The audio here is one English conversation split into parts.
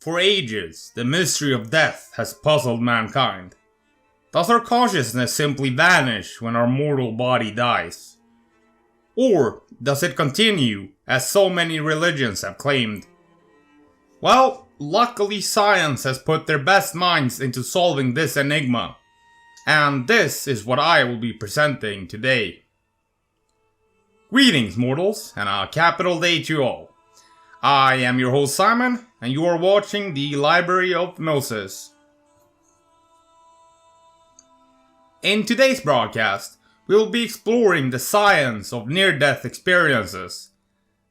For ages, the mystery of death has puzzled mankind. Does our consciousness simply vanish when our mortal body dies? Or does it continue, as so many religions have claimed? Well, luckily science has put their best minds into solving this enigma. And this is what I will be presenting today. Greetings mortals, and a capital day to all. I am your host Simon, and you are watching the Library of Gnosis. In today's broadcast, we will be exploring the science of near-death experiences.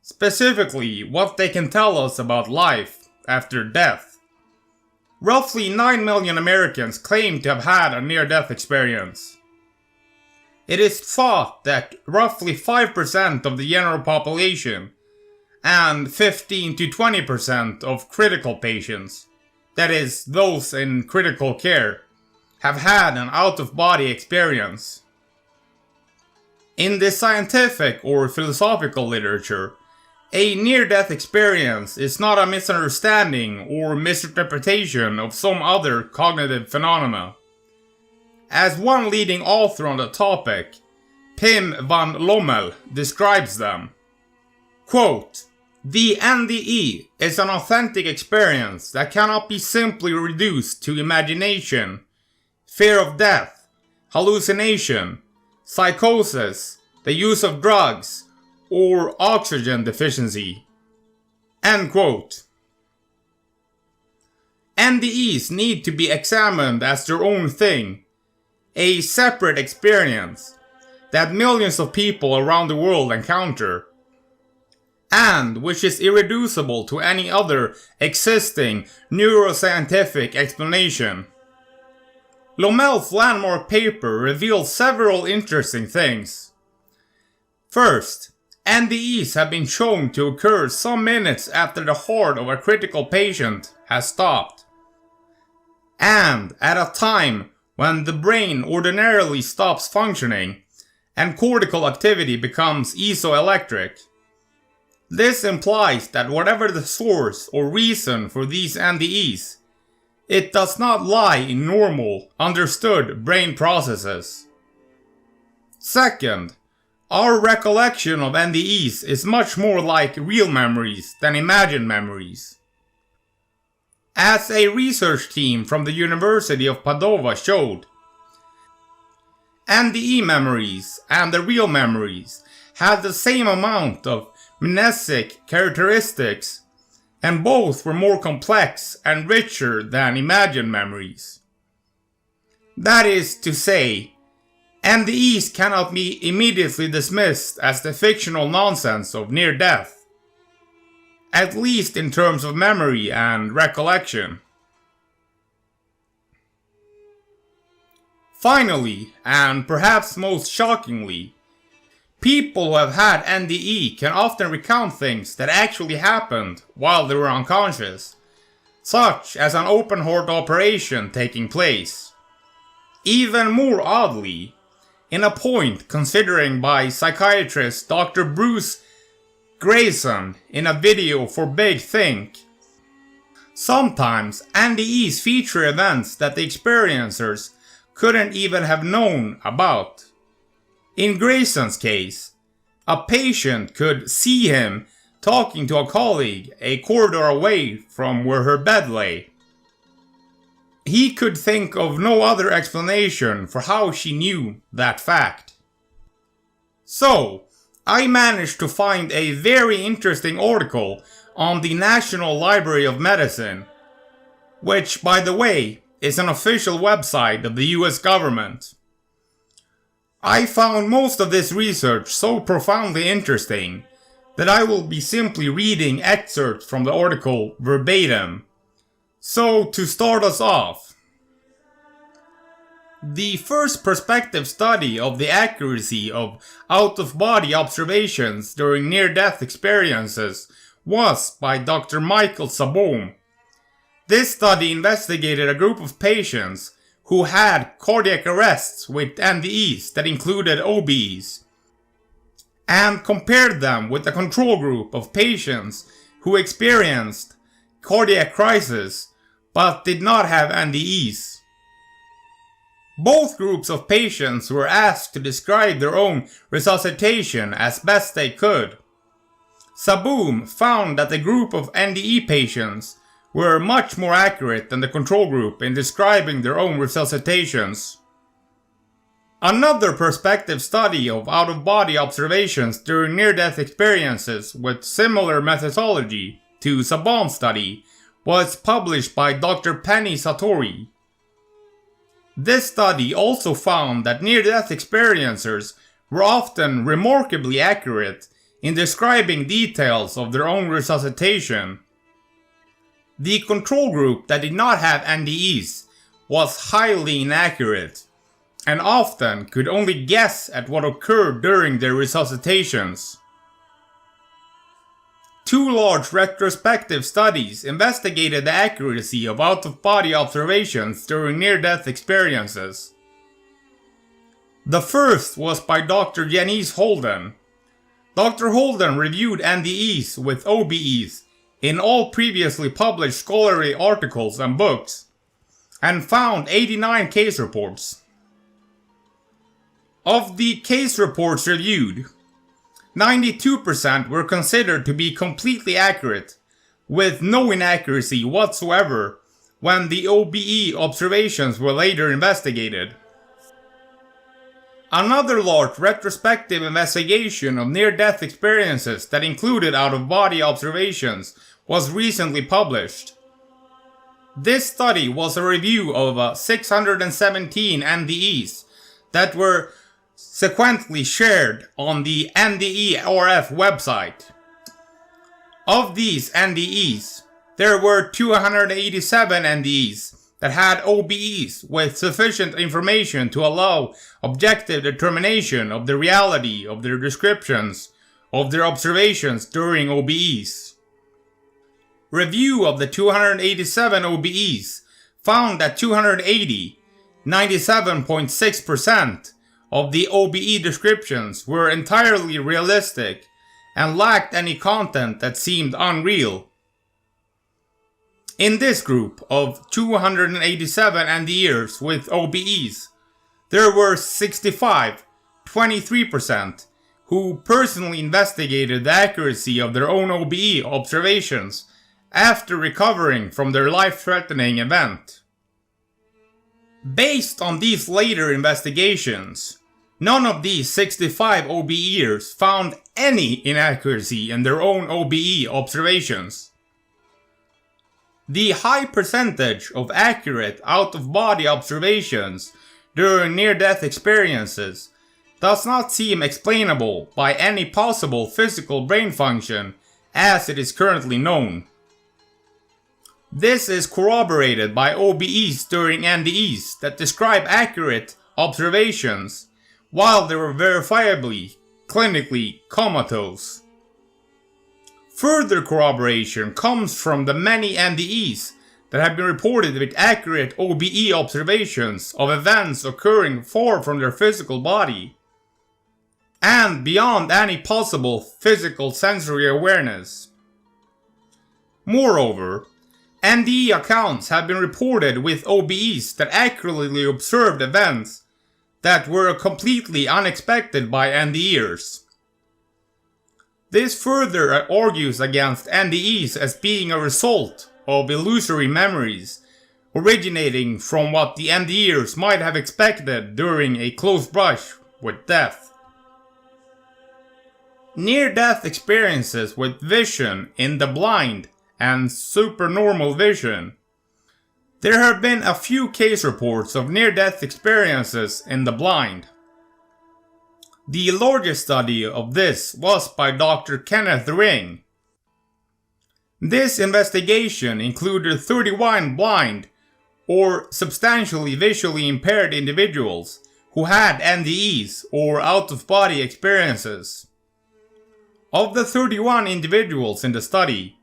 Specifically, what they can tell us about life after death. Roughly 9 million Americans claim to have had a near-death experience. It is thought that roughly 5% of the general population and 15 to 20% of critical patients, that is, those in critical care, have had an out-of-body experience. In the scientific or philosophical literature, a near-death experience is not a misunderstanding or misinterpretation of some other cognitive phenomena. As one leading author on the topic, Pim van Lommel, describes them, quote, "The NDE is an authentic experience that cannot be simply reduced to imagination, fear of death, hallucination, psychosis, the use of drugs, or oxygen deficiency." End quote. NDEs need to be examined as their own thing, a separate experience that millions of people around the world encounter, and which is irreducible to any other existing neuroscientific explanation. Lommel's landmark paper reveals several interesting things. First, NDEs have been shown to occur some minutes after the heart of a critical patient has stopped, and at a time when the brain ordinarily stops functioning and cortical activity becomes isoelectric. This implies that whatever the source or reason for these NDEs, it does not lie in normal, understood brain processes. Second, our recollection of NDEs is much more like real memories than imagined memories. As a research team from the University of Padova showed, NDE memories and the real memories had the same amount of mnesic characteristics, and both were more complex and richer than imagined memories. That is to say, NDEs cannot be immediately dismissed as the fictional nonsense of near death, at least in terms of memory and recollection. Finally, and perhaps most shockingly, people who have had NDE can often recount things that actually happened while they were unconscious, such as an open heart operation taking place. Even more oddly, in a point considering by psychiatrist Dr. Bruce Grayson in a video for Big Think, sometimes NDEs feature events that the experiencers couldn't even have known about. In Grayson's case, a patient could see him talking to a colleague a corridor away from where her bed lay. He could think of no other explanation for how she knew that fact. So, I managed to find a very interesting article on the National Library of Medicine, which, by the way, is an official website of the US government. I found most of this research so profoundly interesting that I will be simply reading excerpts from the article verbatim. So, to start us off, the first prospective study of the accuracy of out-of-body observations during near-death experiences was by Dr. Michael Sabom. This study investigated a group of patients who had cardiac arrests with NDEs that included OBs, and compared them with a control group of patients who experienced cardiac crisis, but did not have NDEs. Both groups of patients were asked to describe their own resuscitation as best they could. Saboom found that the group of NDE patients were much more accurate than the control group in describing their own resuscitations. Another prospective study of out-of-body observations during near-death experiences with similar methodology to Saboom's study was published by Dr. Penny Satori. This study also found that near-death experiencers were often remarkably accurate in describing details of their own resuscitation. The control group that did not have NDEs was highly inaccurate, and often could only guess at what occurred during their resuscitations. Two large retrospective studies investigated the accuracy of out-of-body observations during near-death experiences. The first was by Dr. Janice Holden. Dr. Holden reviewed NDEs with OBEs in all previously published scholarly articles and books, and found 89 case reports. Of the case reports reviewed, 92% were considered to be completely accurate, with no inaccuracy whatsoever when the OBE observations were later investigated. Another large retrospective investigation of near-death experiences that included out-of-body observations was recently published. This study was a review of 617 NDEs that were sequentially shared on the NDE-RF website. Of these NDEs, there were 287 NDEs that had OBEs with sufficient information to allow objective determination of the reality of their descriptions of their observations during OBEs. Review of the 287 OBEs found that 280, 97.6%, of the OBE descriptions were entirely realistic and lacked any content that seemed unreal. In this group of 287 NDEers with OBEs, there were 65, 23%, who personally investigated the accuracy of their own OBE observations after recovering from their life-threatening event. Based on these later investigations, none of these 65 OBEers found any inaccuracy in their own OBE observations. The high percentage of accurate out-of-body observations during near-death experiences does not seem explainable by any possible physical brain function as it is currently known. This is corroborated by OBEs during NDEs that describe accurate observations while they were verifiably clinically comatose. Further corroboration comes from the many NDEs that have been reported with accurate OBE observations of events occurring far from their physical body and beyond any possible physical sensory awareness. Moreover, NDE accounts have been reported with OBEs that accurately observed events that were completely unexpected by NDEers. This further argues against NDEs as being a result of illusory memories originating from what the NDEers might have expected during a close brush with death. Near-death experiences with vision in the blind and supernormal vision. There have been a few case reports of near-death experiences in the blind. The largest study of this was by Dr. Kenneth Ring. This investigation included 31 blind or substantially visually impaired individuals who had NDEs or out-of-body experiences. Of the 31 individuals in the study,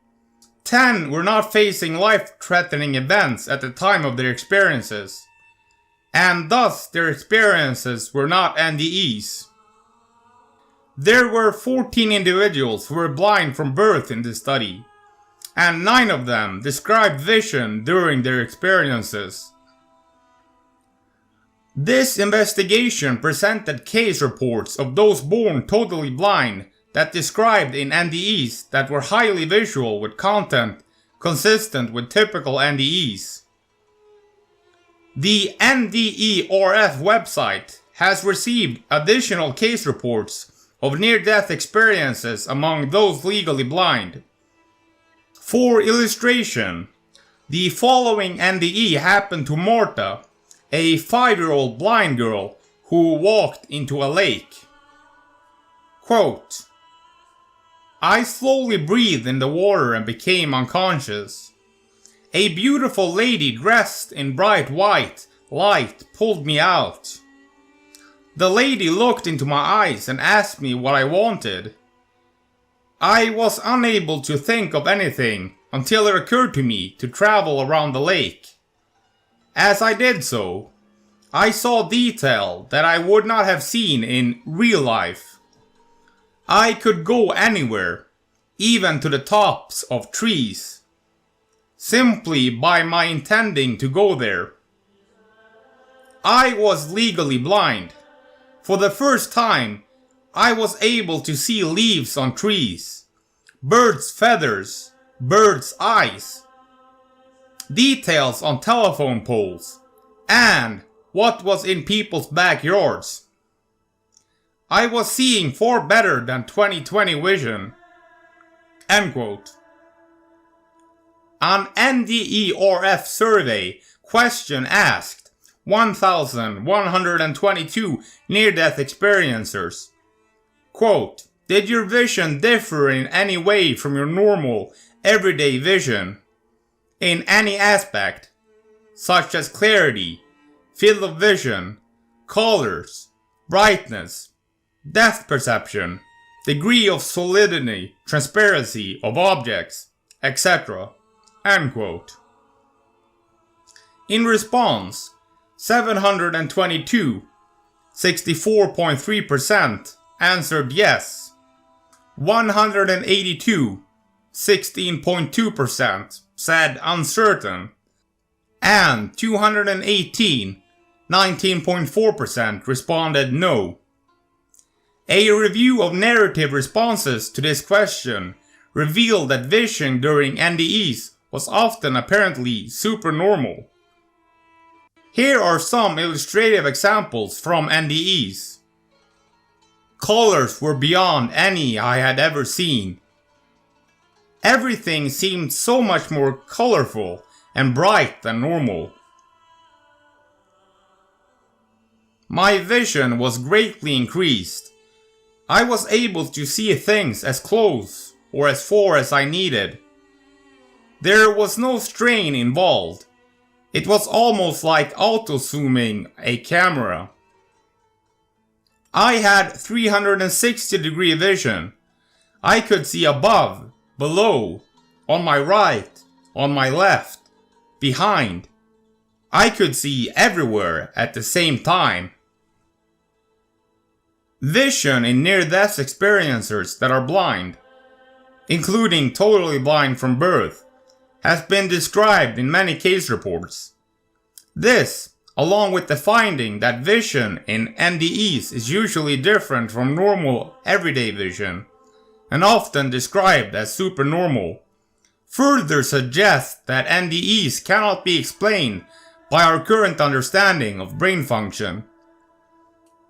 10 were not facing life-threatening events at the time of their experiences, and thus their experiences were not NDEs. There were 14 individuals who were blind from birth in this study, and 9 of them described vision during their experiences. This investigation presented case reports of those born totally blind that described in NDEs that were highly visual with content consistent with typical NDEs. The NDERF website has received additional case reports of near-death experiences among those legally blind. For illustration, the following NDE happened to Marta, a 5-year-old blind girl who walked into a lake. Quote, I slowly breathed in the water and became unconscious. A beautiful lady dressed in bright white light pulled me out. The lady looked into my eyes and asked me what I wanted. I was unable to think of anything until it occurred to me to travel around the lake. As I did so, I saw detail that I would not have seen in real life. I could go anywhere, even to the tops of trees, simply by my intending to go there. I was legally blind. For the first time, I was able to see leaves on trees, birds' feathers, birds' eyes, details on telephone poles, and what was in people's backyards. I was seeing far better than 20/20 vision. End quote. An NDERF survey question asked 1,122 near-death experiencers. Quote, did your vision differ in any way from your normal, everyday vision? In any aspect, such as clarity, field of vision, colors, brightness, depth perception, degree of solidity, transparency of objects, etc. End quote. In response, 722, 64.3% answered yes. 182, 16.2% said uncertain. And 218, 19.4% responded no. A review of narrative responses to this question revealed that vision during NDEs was often apparently supernormal. Here are some illustrative examples from NDEs. Colors were beyond any I had ever seen. Everything seemed so much more colorful and bright than normal. My vision was greatly increased. I was able to see things as close or as far as I needed. There was no strain involved. It was almost like auto-zooming a camera. I had 360-degree vision. I could see above, below, on my right, on my left, behind. I could see everywhere at the same time. Vision in near-death experiencers that are blind, including totally blind from birth, has been described in many case reports. This, along with the finding that vision in NDEs is usually different from normal everyday vision, and often described as supernormal, further suggests that NDEs cannot be explained by our current understanding of brain function.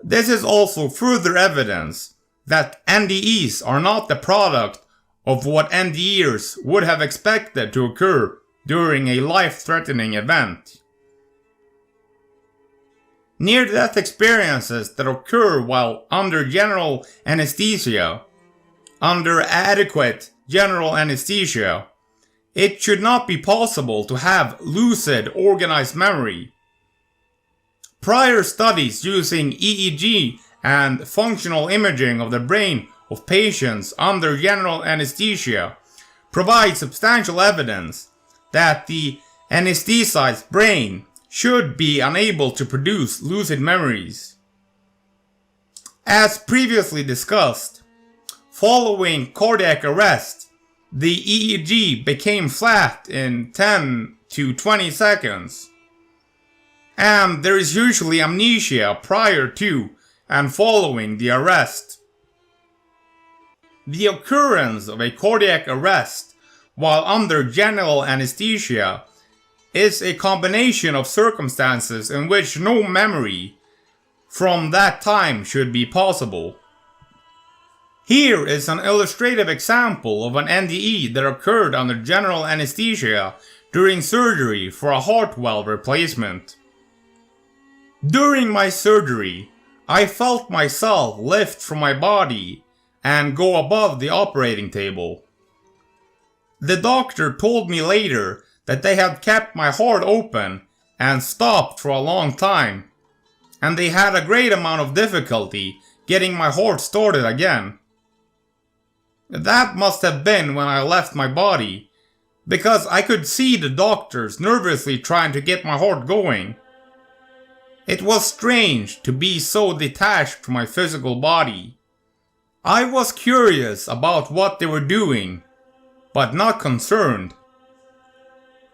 This is also further evidence that NDEs are not the product of what NDEers would have expected to occur during a life-threatening event. Near-death experiences that occur while under general anesthesia, under adequate general anesthesia, it should not be possible to have lucid organized memory. Prior studies using EEG and functional imaging of the brain of patients under general anesthesia provide substantial evidence that the anesthetized brain should be unable to produce lucid memories. As previously discussed, following cardiac arrest, the EEG became flat in 10 to 20 seconds. And there is usually amnesia prior to and following the arrest. The occurrence of a cardiac arrest while under general anesthesia is a combination of circumstances in which no memory from that time should be possible. Here is an illustrative example of an NDE that occurred under general anesthesia during surgery for a heart valve replacement. During my surgery, I felt myself lift from my body and go above the operating table. The doctor told me later that they had kept my heart open and stopped for a long time, and they had a great amount of difficulty getting my heart started again. That must have been when I left my body, because I could see the doctors nervously trying to get my heart going. It was strange to be so detached from my physical body. I was curious about what they were doing, but not concerned.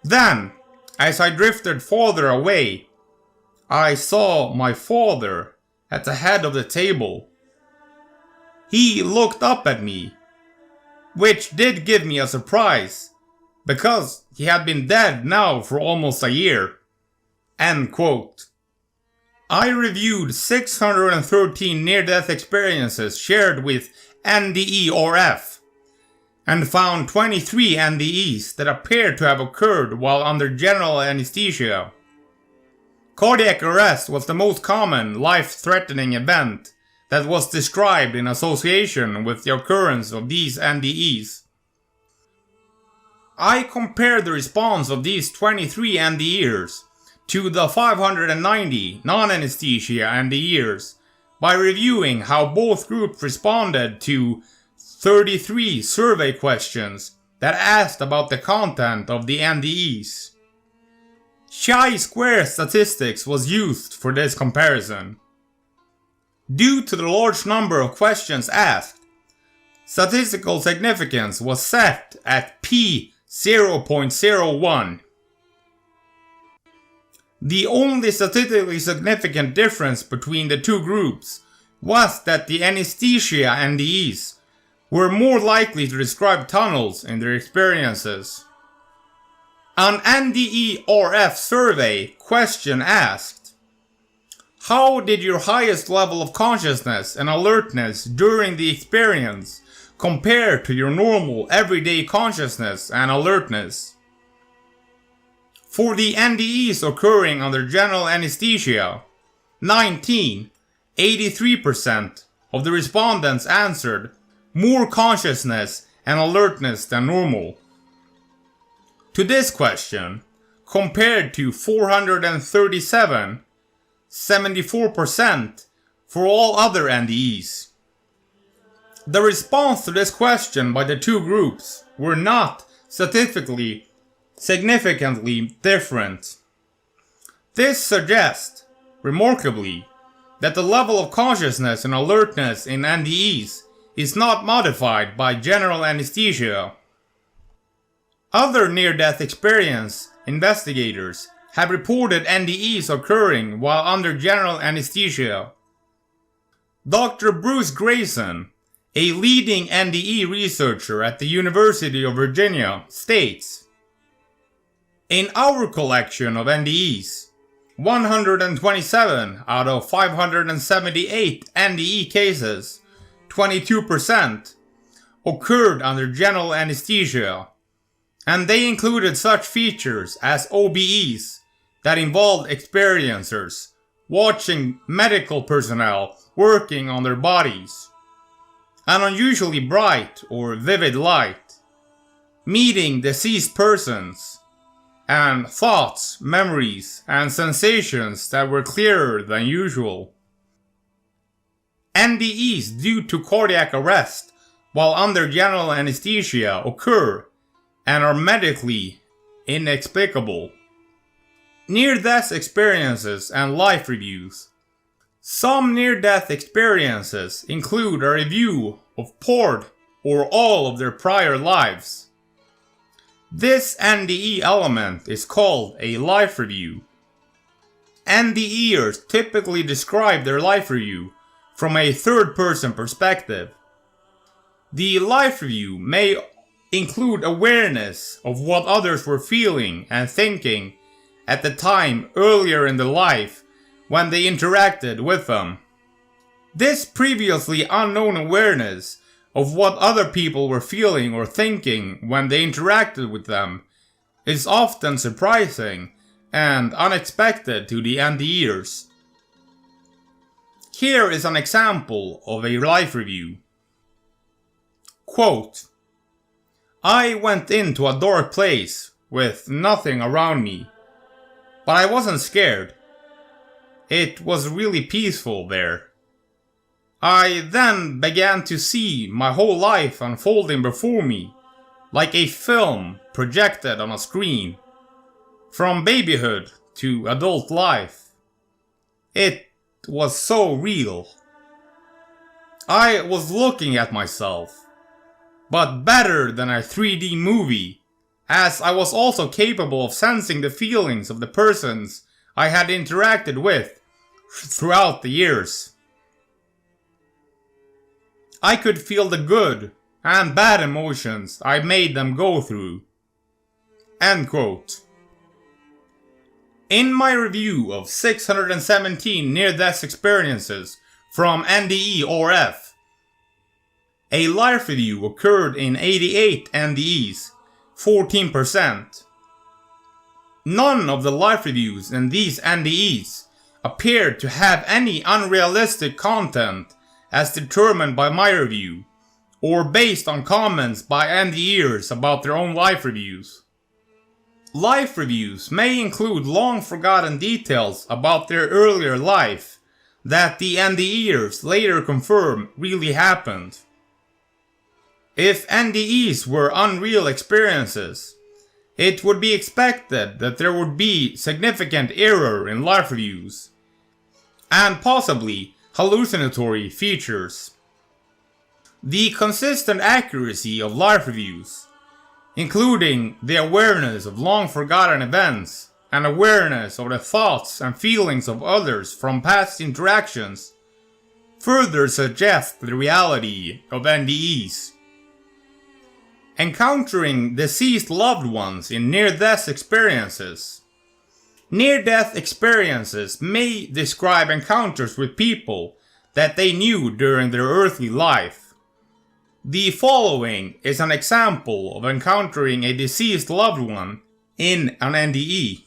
Then, as I drifted farther away, I saw my father at the head of the table. He looked up at me, which did give me a surprise, because he had been dead now for almost a year. End quote. I reviewed 613 near-death experiences shared with NDE-RF, and found 23 NDEs that appeared to have occurred while under general anesthesia. Cardiac arrest was the most common life-threatening event that was described in association with the occurrence of these NDEs. I compared the response of these 23 NDEs to the 590 non-anesthesia NDEs by reviewing how both groups responded to 33 survey questions that asked about the content of the NDEs. Chi-square statistics was used for this comparison. Due to the large number of questions asked, statistical significance was set at p0.01. The only statistically significant difference between the two groups was that the anesthesia NDEs were more likely to describe tunnels in their experiences. An NDE-RF survey question asked, "How did your highest level of consciousness and alertness during the experience compare to your normal everyday consciousness and alertness?" For the NDEs occurring under general anesthesia, 83% of the respondents answered more consciousness and alertness than normal. To this question, compared to 437, 74% for all other NDEs. The response to this question by the two groups were not statistically significantly different. This suggests, remarkably, that the level of consciousness and alertness in NDEs is not modified by general anesthesia. Other near-death experience investigators have reported NDEs occurring while under general anesthesia. Dr. Bruce Grayson, a leading NDE researcher at the University of Virginia, states, "In our collection of NDEs, 127 out of 578 NDE cases, 22%, occurred under general anesthesia, and they included such features as OBEs that involved experiencers watching medical personnel working on their bodies, an unusually bright or vivid light, meeting deceased persons, and thoughts, memories, and sensations that were clearer than usual." NDEs due to cardiac arrest while under general anesthesia occur and are medically inexplicable. Near-death experiences and life reviews. Some near-death experiences include a review of part or all of their prior lives. This NDE element is called a life review. NDEers typically describe their life review from a third-person perspective. The life review may include awareness of what others were feeling and thinking at the time earlier in their life when they interacted with them. This previously unknown awareness of what other people were feeling or thinking when they interacted with them is often surprising and unexpected to the NDEers. Here is an example of a life review. Quote, I went into a dark place with nothing around me, but I wasn't scared. It was really peaceful there. I then began to see my whole life unfolding before me, like a film projected on a screen, from babyhood to adult life. It was so real. I was looking at myself, but better than a 3D movie, as I was also capable of sensing the feelings of the persons I had interacted with throughout the years. I could feel the good and bad emotions I made them go through. End quote. In my review of 617 near-death experiences from NDE-RF, a life review occurred in 88 NDEs, 14%. None of the life reviews in these NDEs appeared to have any unrealistic content as determined by my review, or based on comments by NDEers about their own life reviews. Life reviews may include long forgotten details about their earlier life that the NDEers later confirm really happened. If NDEs were unreal experiences, it would be expected that there would be significant error in life reviews, and possibly hallucinatory features. The consistent accuracy of life reviews, including the awareness of long forgotten events and awareness of the thoughts and feelings of others from past interactions, further suggest the reality of NDEs. Encountering deceased loved ones in near-death experiences. Near-death experiences may describe encounters with people that they knew during their earthly life. The following is an example of encountering a deceased loved one in an NDE.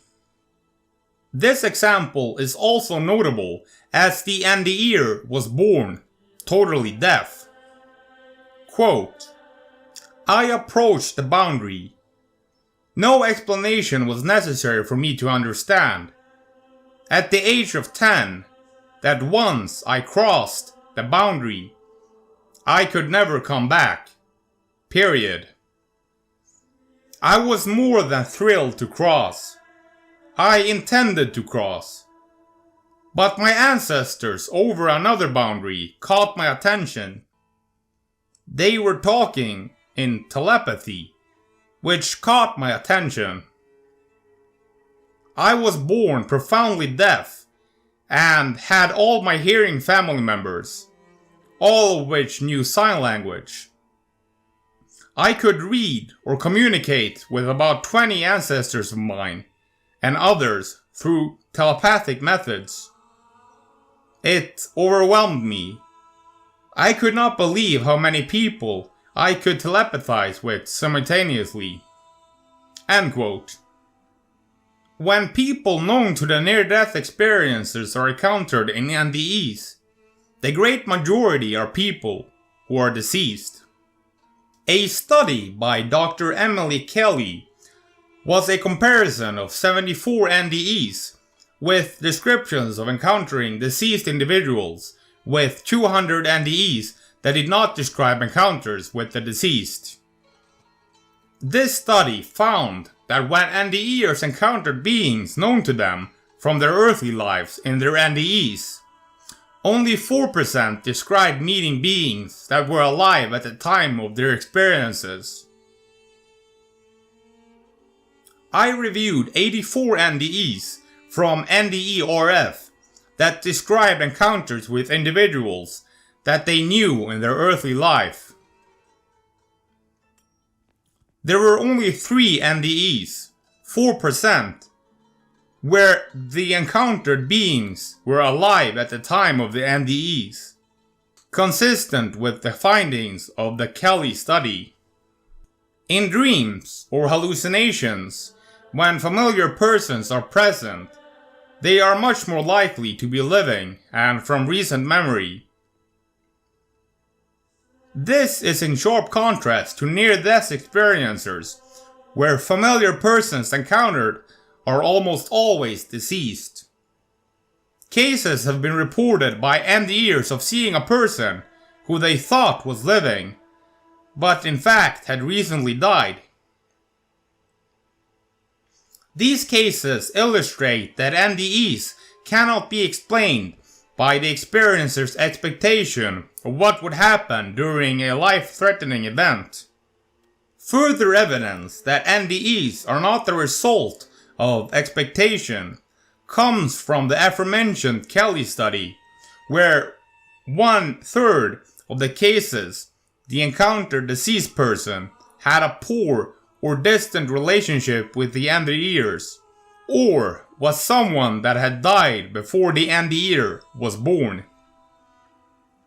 This example is also notable as the NDEer was born totally deaf. Quote, I approached the boundary. No explanation was necessary for me to understand. At the age of 10, that once I crossed the boundary, I could never come back. Period. I was more than thrilled to cross. I intended to cross. But my ancestors over another boundary caught my attention. They were talking in telepathy, which caught my attention. I was born profoundly deaf and had all my hearing family members, all of which knew sign language. I could read or communicate with about 20 ancestors of mine and others through telepathic methods. It overwhelmed me. I could not believe how many people I could telepathize with simultaneously. End quote. When people known to the near-death experiences are encountered in NDEs, the great majority are people who are deceased. A study by Dr. Emily Kelly was a comparison of 74 NDEs with descriptions of encountering deceased individuals with 200 NDEs that did not describe encounters with the deceased. This study found that when NDEers encountered beings known to them from their earthly lives in their NDEs, only 4% described meeting beings that were alive at the time of their experiences. I reviewed 84 NDEs from NDE-RF that described encounters with individuals that they knew in their earthly life. There were only 3 NDEs, 4%, where the encountered beings were alive at the time of the NDEs, consistent with the findings of the Kelly study. In dreams or hallucinations, when familiar persons are present, they are much more likely to be living and from recent memory. This is in sharp contrast to near-death experiencers, where familiar persons encountered are almost always deceased. Cases have been reported by NDEers of seeing a person who they thought was living, but in fact had recently died. These cases illustrate that NDEs cannot be explained by the experiencer's expectation of what would happen during a life-threatening event. Further evidence that NDEs are not the result of expectation comes from the aforementioned Kelly study, where 1/3 of the cases the encountered deceased person had a poor or distant relationship with the NDEers, or was someone that had died before the NDEer was born.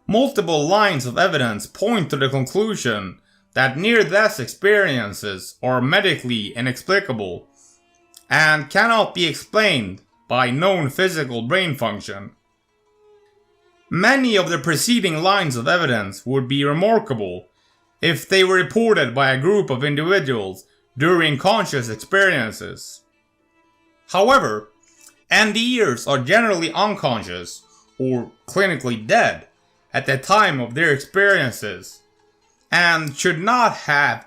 Multiple lines of evidence point to the conclusion that near-death experiences are medically inexplicable and cannot be explained by known physical brain function. Many of the preceding lines of evidence would be remarkable if they were reported by a group of individuals during conscious experiences. However, NDEers are generally unconscious or clinically dead at the time of their experiences and should not have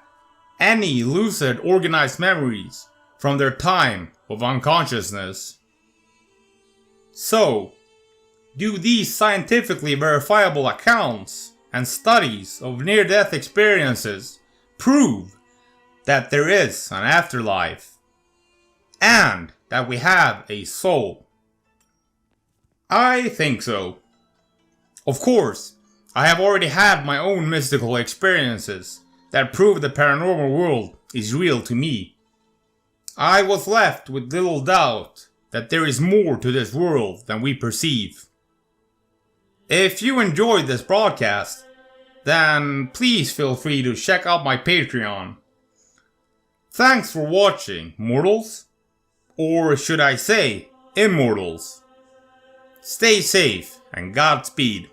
any lucid organized memories from their time of unconsciousness. So, do these scientifically verifiable accounts and studies of near-death experiences prove that there is an afterlife and that we have a soul? I think so. Of course, I have already had my own mystical experiences that prove the paranormal world is real to me. I was left with little doubt that there is more to this world than we perceive. If you enjoyed this broadcast, then please feel free to check out my Patreon. Thanks for watching, mortals. Or should I say, immortals. Stay safe and Godspeed.